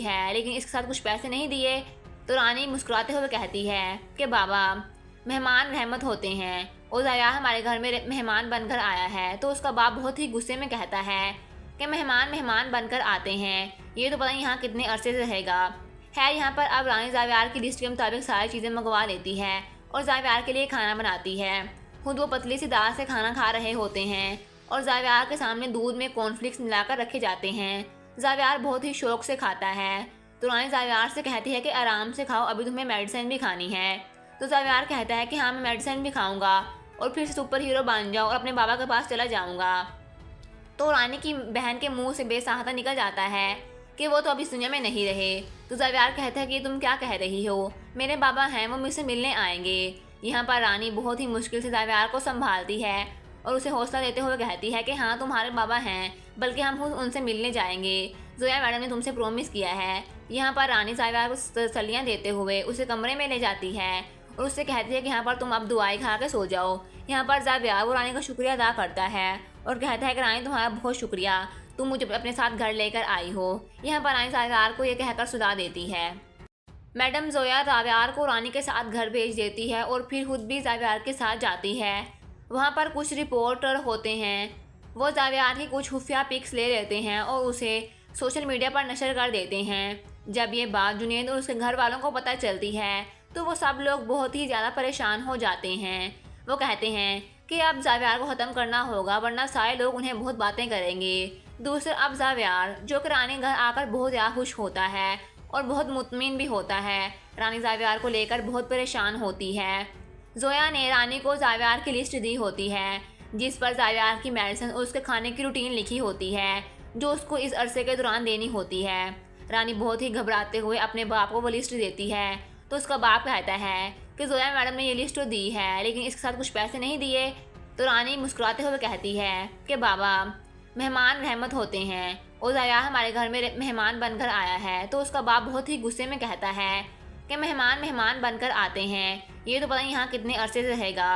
है, लेकिन इसके साथ कुछ पैसे नहीं दिए। तो रानी मुस्कुराते हुए कहती है कि बाबा, मेहमान रहमत होते हैं और ज़ाया हमारे घर में मेहमान बनकर आया है। तो उसका बाप बहुत ही गुस्से में कहता है कि मेहमान मेहमान बनकर आते हैं, ये तो पता नहीं यहाँ कितने अरसे से रहेगा। है यहाँ पर अब रानी ज़ावियार की लिस्ट के मुताबिक सारी चीज़ें मंगवा लेती है और ज़ावियार के लिए खाना बनाती है। खुद वो पतली सी दाल से खाना खा रहे होते हैं और ज़ावियार के सामने दूध में कॉर्नफ्लेक्स मिलाकर रखे जाते हैं। ज़ावियार बहुत ही शौक से खाता है। तो रानी ज़ावियार से कहती है कि आराम से खाओ, अभी तुम्हें मेडिसिन भी खानी है। तो ज़ावियार कहता है कि हाँ, मैं मेडिसिन भी खाऊंगा और फिर से सुपर हीरो बन जाऊँ और अपने बाबा के पास चला जाऊँगा। तो रानी की बहन के मुंह से बेसहारा निकल जाता है कि वो तो अभी इस दुनिया में नहीं रहे। तो ज़ावियार कहता है कि तुम क्या कह रही हो, मेरे बाबा हैं, वो मुझसे मिलने आएंगे। यहाँ पर रानी बहुत ही मुश्किल से ज़ावियार को संभालती है और उसे हौसला देते हुए कहती है कि हाँ, तुम्हारे बाबा हैं, बल्कि हम खुद उनसे मिलने जाएंगे। ज़ोया मैडम ने तुमसे प्रॉमिस किया है। यहाँ पर रानी ज़ावियार को तसल्लियाँ देते हुए उसे कमरे में ले जाती है और उससे कहती है कि यहाँ पर तुम अब दुआई खा के सो जाओ। यहाँ पर ज़ावियार वो रानी का शुक्रिया अदा करता है और कहता है कि रानी, तुम्हारा बहुत शुक्रिया, तुम मुझे अपने साथ घर लेकर आई हो। यहाँ पर रानी ज़ावियार को ये कहकर सुला देती है। मैडम ज़ोया ज़ावियार को रानी के साथ घर भेज देती है और फिर खुद भी ज़ावियार के साथ जाती है। वहाँ पर कुछ रिपोर्टर होते हैं, वो ज़ावियार की कुछ खुफिया पिक्स ले लेते हैं और उसे सोशल मीडिया पर नशर कर देते हैं। जब ये बात जुनैद और उसके घर वालों को पता चलती है तो वो सब लोग बहुत ही ज़्यादा परेशान हो जाते हैं। वो कहते हैं कि अब ज़ावियार को ख़त्म करना होगा, वरना सारे लोग उन्हें बहुत बातें करेंगे। दूसरा, अब ज़ावियार जो कि रानी घर आकर बहुत ज़्यादा खुश होता है और बहुत मुतमिन भी होता है, रानी ज़ावियार को लेकर बहुत परेशान होती है। ज़ोया ने रानी को ज़ावियार की लिस्ट दी होती है जिस पर ज़ावियार की मेडिसिन और उसके खाने की रूटीन लिखी होती है जो उसको इस अरसे के दौरान देनी होती है। रानी बहुत ही घबराते हुए अपने बाप को वो लिस्ट देती है तो उसका बाप कहता है कि ज़ोया मैडम ने ये लिस्ट तो दी है, लेकिन इसके साथ कुछ पैसे नहीं दिए। तो रानी मुस्कुराते हुए कहती है कि बाबा, मेहमान रहमत होते हैं और ज़ाया हमारे घर में मेहमान बनकर आया है। तो उसका बाप बहुत ही गुस्से में कहता है कि मेहमान मेहमान बनकर आते हैं, ये तो पता नहीं यहाँ कितने अरसे से रहेगा।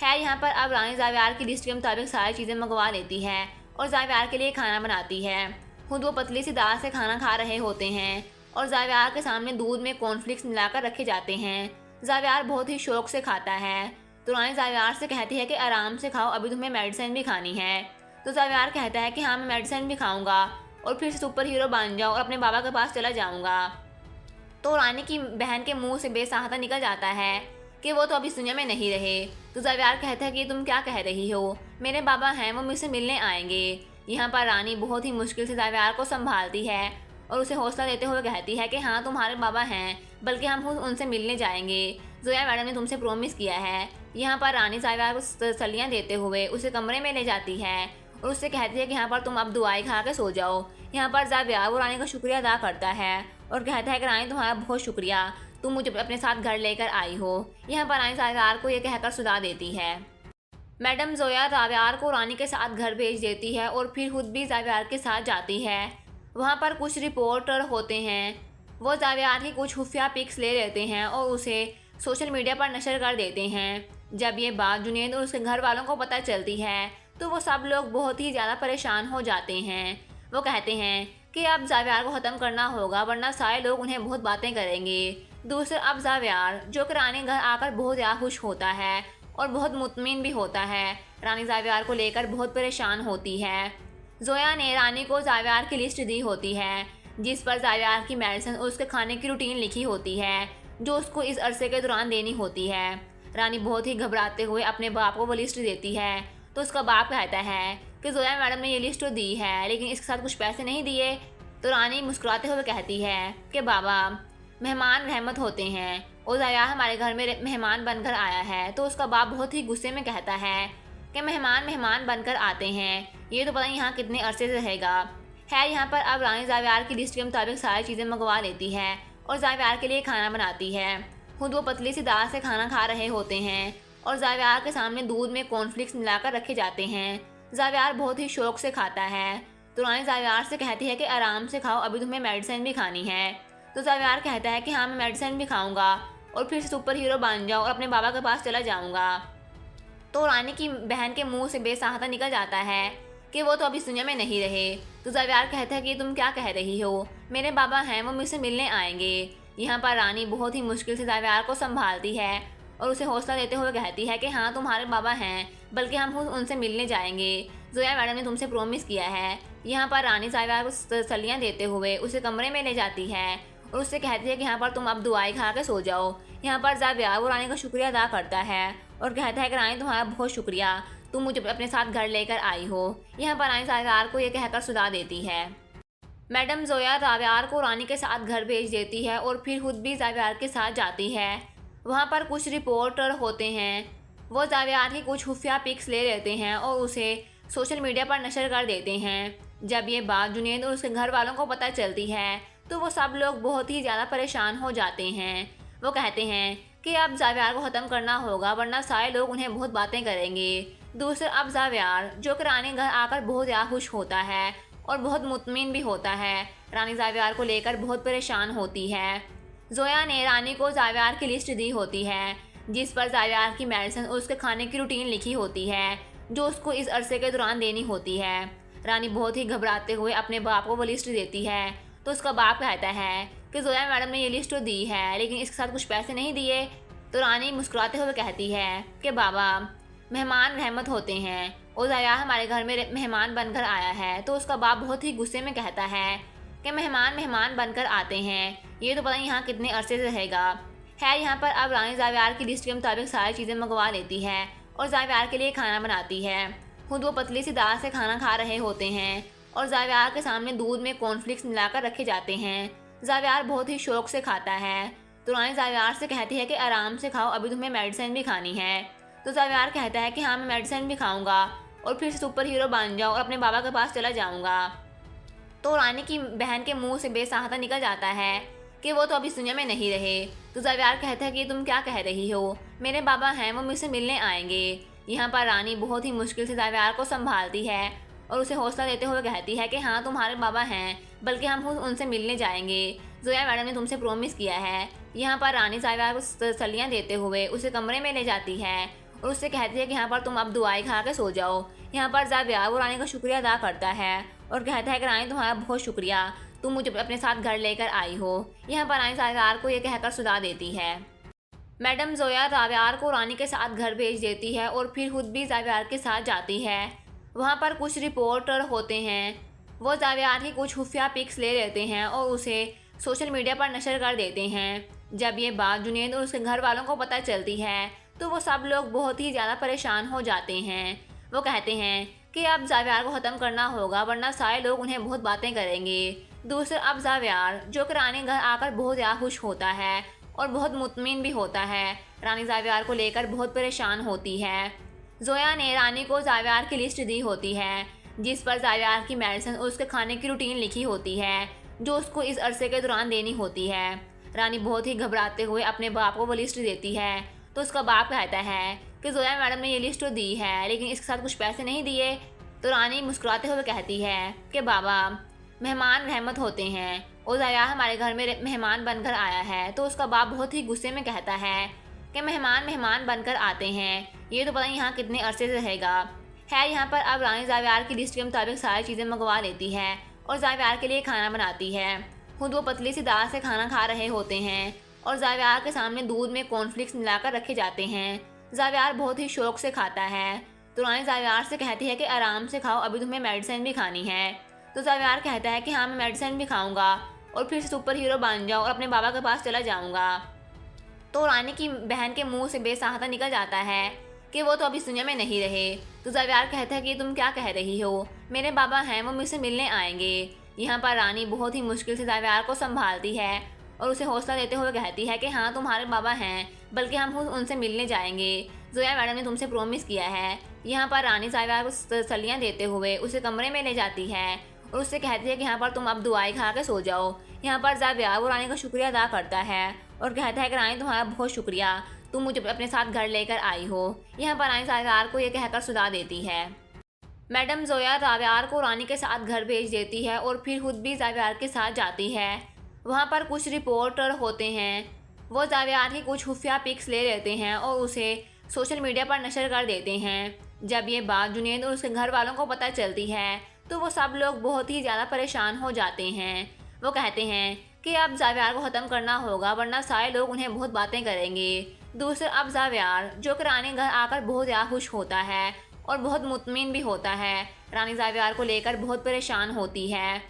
है यहाँ पर अब रानी ज़ावियार की लिस्ट के मुताबिक सारी चीज़ें मंगवा लेती है और ज़ावियार के लिए खाना बनाती है। खुद वो पतली सी दाल से खाना खा रहे होते हैं और ज़ावियार के सामने दूध में कॉर्नफ्लेक्स मिलाकर रखे जाते हैं। ज़ावियार बहुत ही शौक से खाता है। तो रानी ज़ावियार से कहती है कि आराम से खाओ, अभी तुम्हें मेडिसिन भी खानी है। तो ज़ावियार कहता है कि हाँ, मैं मेडिसिन भी खाऊंगा और फिर से सुपर हीरो बन जाऊँ और अपने बाबा के पास चला जाऊँगा। तो रानी की बहन के मुंह से बेसहारा निकल जाता है कि वो तो अभी इस दुनिया में नहीं रहे। तो ज़ावियार कहता है कि तुम क्या कह रही हो, मेरे बाबा हैं, वो मुझसे मिलने आएंगे। यहाँ पर रानी बहुत ही मुश्किल से ज़ावियार को संभालती है और उसे हौसला देते हुए कहती है कि हाँ, तुम्हारे बाबा हैं, बल्कि हम खुद उनसे मिलने जाएंगे। ज़ोया मैडम ने तुमसे प्रॉमिस किया है। यहाँ पर रानी ज़ावियार को तसल्लियाँ देते हुए उसे कमरे में ले जाती है और उससे कहती है कि यहाँ पर तुम अब दुआई खा के सो जाओ। यहाँ पर ज़ावियार वो रानी का शुक्रिया अदा करता है और कहता है कि रानी, तुम्हारा बहुत शुक्रिया, तुम मुझे अपने साथ घर लेकर आई हो। यहाँ पर रानी ज़ावियार को ये कहकर सुला देती है। मैडम ज़ोया ज़ावियार को रानी के साथ घर भेज देती है और फिर खुद भी ज़ावियार के साथ जाती है। वहाँ पर कुछ रिपोर्टर होते हैं, वो ज़ावियार की कुछ खुफिया पिक्स ले लेते हैं और उसे सोशल मीडिया पर नशर कर देते हैं। जब ये बात जुनैद और उसके घर वालों को पता चलती है तो वो सब लोग बहुत ही ज़्यादा परेशान हो जाते हैं। वो कहते हैं कि अब ज़ावियार को ख़त्म करना होगा, वरना सारे लोग उन्हें बहुत बातें करेंगे। दूसरा, अब ज़ावियार जो कि रानी घर आकर बहुत ज़्यादा खुश होता है और बहुत मुतमिन भी होता है, रानी ज़ावियार को लेकर बहुत परेशान होती है। ज़ोया ने रानी को ज़ावियार की लिस्ट दी होती है जिस पर ज़ावियार की मेडिसिन और उसके खाने की रूटीन लिखी होती है जो उसको इस अरसे के दौरान देनी होती है। रानी बहुत ही घबराते हुए अपने बाप को वो लिस्ट देती है तो उसका बाप कहता है कि ज़ोया मैडम ने ये लिस्ट तो दी है, लेकिन इसके साथ कुछ पैसे नहीं दिए। तो रानी मुस्कुराते हुए कहती है कि बाबा, मेहमान रहमत होते हैं और ज़ाया हमारे घर में मेहमान बनकर आया है। तो उसका बाप बहुत ही गुस्से में कहता है कि मेहमान मेहमान बनकर आते हैं, ये तो पता नहीं यहाँ कितने अरसे से रहेगा। है यहाँ पर अब रानी ज़ावियार की लिस्ट के मुताबिक सारी चीज़ें मंगवा लेती है और ज़ावियार के लिए खाना बनाती है। खुद वो पतली सी दाल से खाना खा रहे होते हैं और ज़ावियार के सामने दूध में कॉर्नफ्लेक्स मिलाकर रखे जाते हैं। ज़ावियार बहुत ही शौक से खाता है। तो रानी ज़ावियार से कहती है कि आराम से खाओ, अभी तुम्हें मेडिसिन भी खानी है। तो ज़ावियार कहता है कि हाँ, मैं मेडिसिन भी खाऊंगा और फिर से सुपर हीरो बन जाऊँ और अपने बाबा के पास चला जाऊँगा। तो रानी की बहन के मुंह से बेसहारा निकल जाता है कि वो तो अभी इस दुनिया में नहीं रहे। तो ज़ावियार कहता है कि तुम क्या कह रही हो, मेरे बाबा हैं, वो मुझसे मिलने आएंगे। यहाँ पर रानी बहुत ही मुश्किल से ज़ावियार को संभालती है और उसे हौसला देते हुए कहती है कि हाँ, तुम्हारे बाबा हैं, बल्कि हम खुद उनसे मिलने जाएंगे। जोया मैडम ने तुमसे प्रॉमिस किया है। यहाँ पर रानी ज़ावियार को तसल्लियाँ देते हुए उसे कमरे में ले जाती है और उससे कहती है कि यहाँ पर तुम अब दुआएं खा के सो जाओ। यहाँ पर ज़ावियार वो रानी का शुक्रिया अदा करता है और कहता है कि रानी, तुम्हारा बहुत शुक्रिया, तुम मुझे अपने साथ घर लेकर आई हो। यहाँ पर रानी ज़ावियार को ये कहकर सुला देती है। मैडम जोया ज़ावियार को रानी के साथ घर भेज देती है और फिर खुद भी ज़ावियार के साथ जाती है। वहाँ पर कुछ रिपोर्टर होते हैं, वो ज़ावियार की कुछ खुफिया पिक्स ले लेते हैं और उसे सोशल मीडिया पर नशर कर देते हैं। जब ये बात जुनैद और उसके घर वालों को पता चलती है तो वो सब लोग बहुत ही ज़्यादा परेशान हो जाते हैं। वो कहते हैं कि अब ज़ावियार को ख़त्म करना होगा, वरना सारे लोग उन्हें बहुत बातें करेंगे। दूसरा, अब ज़ावियार जो कि रानी घर आकर बहुत ज़्यादा खुश होता है और बहुत मुतमिन भी होता है, रानी ज़ावियार को लेकर बहुत परेशान होती है। जोया ने रानी को ज़ावियार की लिस्ट दी होती है जिस पर ज़ावियार की मेडिसिन और उसके खाने की रूटीन लिखी होती है जो उसको इस अरसे के दौरान देनी होती है। रानी बहुत ही घबराते हुए अपने बाप को वो लिस्ट देती है तो उसका बाप कहता है कि जोया मैडम ने ये लिस्ट तो दी है लेकिन इसके साथ कुछ पैसे नहीं दिए। तो रानी मुस्कुराते हुए कहती है कि बाबा, मेहमान रहमत होते हैं और ज़ावियार हमारे घर में मेहमान बनकर आया है। तो उसका बाप बहुत ही गुस्से में कहता है कि मेहमान बनकर आते हैं, ये तो पता नहीं यहाँ कितने अरसे से रहेगा। है यहाँ पर अब रानी ज़ावियार की लिस्ट के मुताबिक सारी चीज़ें मंगवा लेती है और ज़ावियार के लिए खाना बनाती है। खुद वो पतली सी दाल से खाना खा रहे होते हैं और ज़ावियार के सामने दूध में कॉर्नफ्लेक्स मिलाकर रखे जाते हैं। ज़ावियार बहुत ही शौक से खाता है। तो रानी ज़ावियार से कहती है कि आराम से खाओ, अभी तुम्हें मेडिसिन भी खानी है। तो ज़ावियार कहता है कि हाँ, मैं मेडिसिन भी खाऊंगा और फिर सुपर हीरो बन जाऊँ और अपने बाबा के पास चला जाऊँगा। तो रानी की बहन के मुंह से बेसहारा निकल जाता है कि वो तो अभी इस दुनिया में नहीं रहे। तो ज़ावियार कहता है कि तुम क्या कह रही हो, मेरे बाबा हैं, वो मुझसे मिलने आएंगे। यहाँ पर रानी बहुत ही मुश्किल से ज़ावियार को संभालती है और उसे हौसला देते हुए कहती है कि हाँ, तुम्हारे बाबा हैं, बल्कि हम खुद उनसे मिलने जाएंगे। जोया मैडम ने तुमसे प्रॉमिस किया है। यहाँ पर रानी ज़ावियार को तसल्लियाँ देते हुए उसे कमरे में ले जाती है और उससे कहती है कि यहाँ पर तुम अब दुआएं खा के सो जाओ। यहाँ पर ज़ावियार वो रानी का शुक्रिया अदा करता है और कहता है कि रानी, तुम्हारा बहुत शुक्रिया, तुम मुझे अपने साथ घर लेकर आई हो। यहाँ पर रानी ज़ावियार को ये कहकर सुला देती है। मैडम जोया ज़ावियार को रानी के साथ घर भेज देती है और फिर खुद भी ज़ावियार के साथ जाती है। वहाँ पर कुछ रिपोर्टर होते हैं, वो ज़ावियार की कुछ खुफिया पिक्स ले लेते हैं और उसे सोशल मीडिया पर नशर कर देते हैं। जब ये बात जुनैद और उसके घर वालों को पता चलती है तो वो सब लोग बहुत ही ज़्यादा परेशान हो जाते हैं। वो कहते हैं कि अब ज़ावियार को ख़त्म करना होगा, वरना सारे लोग उन्हें बहुत बातें करेंगे। दूसरा, अब ज़ावियार जो कि रानी घर आकर बहुत ज़्यादा खुश होता है और बहुत मुतमिन भी होता है, रानी ज़ावियार को लेकर बहुत परेशान होती है। जोया ने रानी को ज़ावियार की लिस्ट दी होती है जिस पर ज़ावियार की मेडिसिन और उसके खाने की रूटीन लिखी होती है जो उसको इस अरसे के दौरान देनी होती है। रानी बहुत ही घबराते हुए अपने बाप को वो लिस्ट देती है तो उसका बाप कहता है कि जोया मैडम ने ये लिस्ट तो दी है लेकिन इसके साथ कुछ पैसे नहीं दिए। तो रानी मुस्कुराते हुए कहती है कि बाबा, मेहमान रहमत होते हैं और ज़ावियार हमारे घर में मेहमान बनकर आया है। तो उसका बाप बहुत ही गुस्से में कहता है कि मेहमान बनकर आते हैं, ये तो पता नहीं यहाँ कितने अरसे से रहेगा। है यहाँ पर अब रानी ज़ावियार की लिस्ट के मुताबिक सारी चीज़ें मंगवा लेती है और ज़ावियार के लिए खाना बनाती है। खुद वो पतली सी दाल से खाना खा रहे होते हैं और ज़ावियार के सामने दूध में कॉर्नफ्लेक्स मिलाकर रखे जाते हैं। ज़ावियार बहुत ही शौक से खाता है। तो रानी ज़ावियार से कहती है कि आराम से खाओ, अभी तुम्हें मेडिसिन भी खानी है। तो ज़ावियार कहता है कि हाँ, मैं मेडिसिन भी खाऊंगा और फिर सुपर हीरो बन जाऊँ और अपने बाबा के पास चला जाऊँगा। तो रानी की बहन के मुंह से बेसहारा निकल जाता है कि वो तो अभी इस दुनिया में नहीं रहे। तो ज़ावियार कहता है कि तुम क्या कह रही हो, मेरे बाबा हैं, वो मुझसे मिलने आएंगे। यहाँ पर रानी बहुत ही मुश्किल से ज़ावियार को संभालती है और उसे हौसला देते हुए कहती है कि हाँ, तुम्हारे बाबा हैं, बल्कि हम खुद उनसे मिलने जाएंगे। जोया मैडम ने तुमसे प्रॉमिस किया है। यहाँ पर रानी ज़ावियार को तसल्लियाँ देते हुए उसे कमरे में ले जाती है और उससे कहती है कि यहाँ पर तुम अब दुआएं खा के सो जाओ। यहाँ पर ज़ावियार वो रानी का शुक्रिया अदा करता है और कहता है कि रानी, तुम्हारा बहुत शुक्रिया, तुम मुझे अपने साथ घर लेकर आई हो। यहाँ पर रानी ज़ावियार को ये कहकर सुला देती है। मैडम जोया ज़ावियार को रानी के साथ घर भेज देती है और फिर खुद भी ज़ावियार के साथ जाती है। वहाँ पर कुछ रिपोर्टर होते हैं, वो ज़ावियार की कुछ खुफिया पिक्स ले लेते हैं और उसे सोशल मीडिया पर नशर कर देते हैं। जब ये बात जुनैद और उसके घर वालों को पता चलती है तो वो सब लोग बहुत ही ज़्यादा परेशान हो जाते हैं। वो कहते हैं कि अब ज़ावियार को ख़त्म करना होगा वरना सारे लोग उन्हें बहुत बातें करेंगे। दूसरे अब ज़ावियार जो कि रानी घर आकर बहुत ज़्यादा खुश होता है और बहुत मुतमिन भी होता है, रानी ज़ावियार को लेकर बहुत परेशान होती है।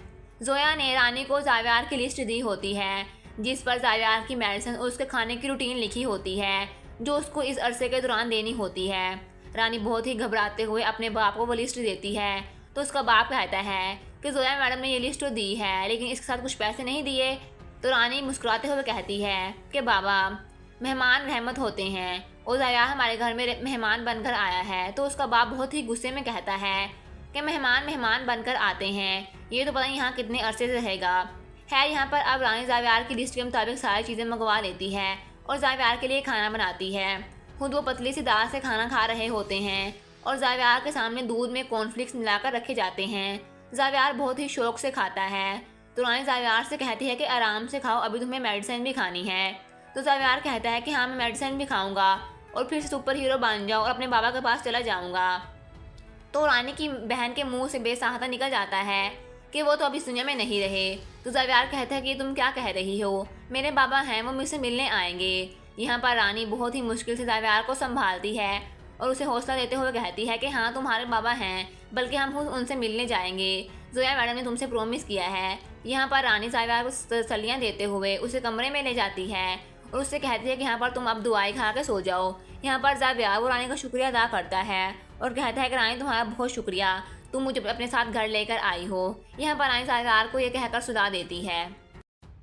जोया ने रानी को ज़ावियार की लिस्ट दी होती है जिस पर ज़ावियार की मेडिसिन और उसके खाने की रूटीन लिखी होती है जो उसको इस अरसे के दौरान देनी होती है। रानी बहुत ही घबराते हुए अपने बाप को वो लिस्ट देती है तो उसका बाप कहता है कि जोया मैडम ने ये लिस्ट तो दी है लेकिन इसके साथ कुछ पैसे नहीं दिए। तो रानी मुस्कुराते हुए कहती है कि बाबा, मेहमान रहमत होते हैं और ज़ावियार हमारे घर में मेहमान बनकर आया है। तो उसका बाप बहुत ही गुस्से में कहता है कि मेहमान मेहमान बनकर आते हैं, ये तो पता नहीं यहाँ कितने अरसे से रहेगा। है यहाँ पर अब रानी ज़ावियार की लिस्ट के मुताबिक सारी चीज़ें मंगवा लेती है और ज़ावियार के लिए खाना बनाती है। खुद वो पतली सी दाल से खाना खा रहे होते हैं और ज़ावियार के सामने दूध में कॉर्नफ्लेक्स मिलाकर रखे जाते हैं। ज़ावियार बहुत ही शौक से खाता है। तो रानी ज़ावियार से कहती है कि आराम से खाओ, अभी तुम्हें मेडिसिन भी खानी है। तो ज़ावियार कहता है कि हाँ, मैं मेडिसिन भी खाऊंगा और फिर सुपर हीरो बन जाऊँ और अपने बाबा के पास चला जाऊँगा। तो रानी की बहन के मुंह से बेसहारा निकल जाता है कि वो तो अभी इस दुनिया में नहीं रहे। तो ज़ावियार कहता है कि तुम क्या कह रही हो, मेरे बाबा हैं, वो मुझसे मिलने आएंगे। यहाँ पर रानी बहुत ही मुश्किल से ज़ावियार को संभालती है और उसे हौसला देते हुए कहती है कि हाँ, तुम्हारे बाबा हैं, बल्कि हम खुद उनसे मिलने जाएंगे, जोया मैडम ने तुमसे प्रॉमिस किया है। यहाँ पर रानी ज़ावियार को तसल्लियाँ देते हुए उसे कमरे में ले जाती है और उससे कहती है कि यहाँ पर तुम अब दुआई खा के सो जाओ। यहाँ पर ज़ावियार वो रानी का शुक्रिया अदा करता है और कहता है कि रानी, तुम्हारा बहुत शुक्रिया, तुम मुझे अपने साथ घर लेकर आई हो। यहाँ पर रानी ज़ावियार को ये कहकर सुला देती है।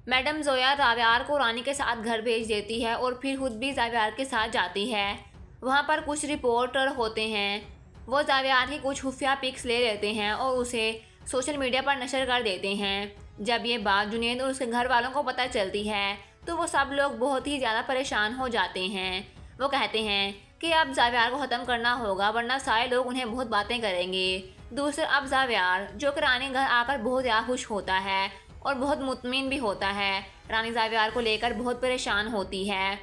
मैडम जोया ज़ावियार को रानी के साथ घर भेज देती है और फिर खुद भी ज़ावियार के साथ जाती है। वहाँ पर कुछ रिपोर्टर होते हैं, वो ज़ावियार की कुछ खुफिया पिक्स ले लेते हैं और उसे सोशल मीडिया पर नशर कर देते हैं। जब ये बात जुनैद और उसके घर वालों को पता चलती है तो वो सब लोग बहुत ही ज़्यादा परेशान हो जाते हैं। वो कहते हैं कि अब ज़ावियार को ख़त्म करना होगा वरना सारे लोग उन्हें बहुत बातें करेंगे। दूसरे अब ज़ावियार जो कि रानी घर आकर बहुत ज़्यादा खुश होता है और बहुत मुतमिन भी होता है, रानी ज़ावियार को लेकर बहुत परेशान होती है।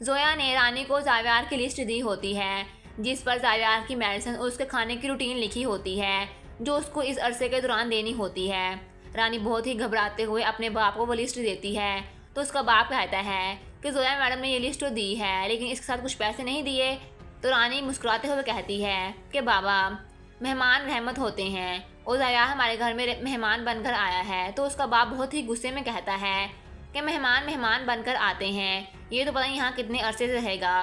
जोया ने रानी को ज़ावियार की लिस्ट दी होती है जिस पर ज़ावियार की मेडिसिन और उसके खाने की रूटीन लिखी होती है जो उसको इस अरसे के दौरान देनी होती है। रानी बहुत ही घबराते हुए अपने बाप को वो लिस्ट देती है तो उसका बाप कहता है कि जोया मैडम ने ये लिस्ट तो दी है लेकिन इसके साथ कुछ पैसे नहीं दिए। तो रानी मुस्कुराते हुए कहती है कि बाबा, मेहमान रहमत होते हैं और ज़ावियार हमारे घर में मेहमान बनकर आया है। तो उसका बाप बहुत ही गुस्से में कहता है कि मेहमान मेहमान बनकर आते हैं, ये तो पता नहीं यहाँ कितने अरसे से रहेगा।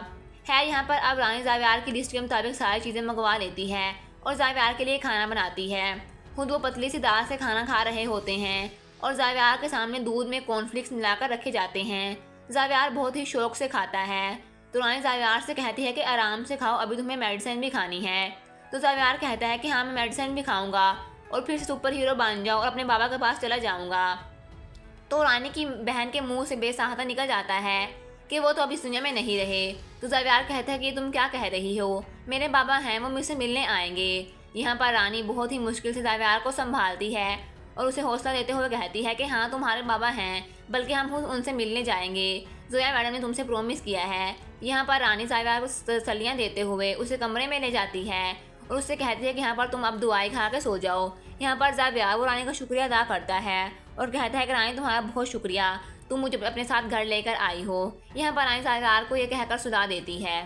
है यहाँ पर अब रानी ज़ावियार की लिस्ट के मुताबिक सारी चीज़ें मंगवा लेती है और ज़ावियार के लिए खाना बनाती है। खुद वो पतली सी दाल से खाना खा रहे होते हैं और ज़ावियार के सामने दूध में कॉर्नफ्लेक्स मिलाकर रखे जाते हैं। ज़ावियार बहुत ही शौक से खाता है। तो रानी ज़ावियार से कहती है कि आराम से खाओ, अभी तुम्हें मेडिसिन भी खानी है। तो ज़ावियार कहता है कि हाँ, मैं मेडिसिन भी खाऊंगा और फिर सुपर हीरो बन जाऊँ और अपने बाबा के पास चला जाऊँगा। तो रानी की बहन के मुंह से बेसहारा निकल जाता है कि वो तो अभी इस दुनिया में नहीं रहे। तो ज़ावियार कहता है कि तुम क्या कह रही हो, मेरे बाबा हैं, वो मुझसे मिलने आएंगे। यहाँ पर रानी बहुत ही मुश्किल से ज़ावियार को संभालती है और उसे हौसला देते हुए कहती है कि हाँ, तुम्हारे बाबा हैं, बल्कि हम खुद उनसे मिलने जाएंगे, जोया मैडम ने तुमसे प्रॉमिस किया है। यहाँ पर रानी ज़ावियार को तसल्लियाँ देते हुए उसे कमरे में ले जाती है और उससे कहती है कि यहाँ पर तुम अब दुआई खा के सो जाओ। यहाँ पर ज़ावियार वो रानी का शुक्रिया अदा करता है और कहता है कि रानी, तुम्हारा बहुत शुक्रिया, तुम मुझे अपने साथ घर लेकर आई हो। यहाँ पर रानी ज़ावियार को ये कहकर सुला देती है।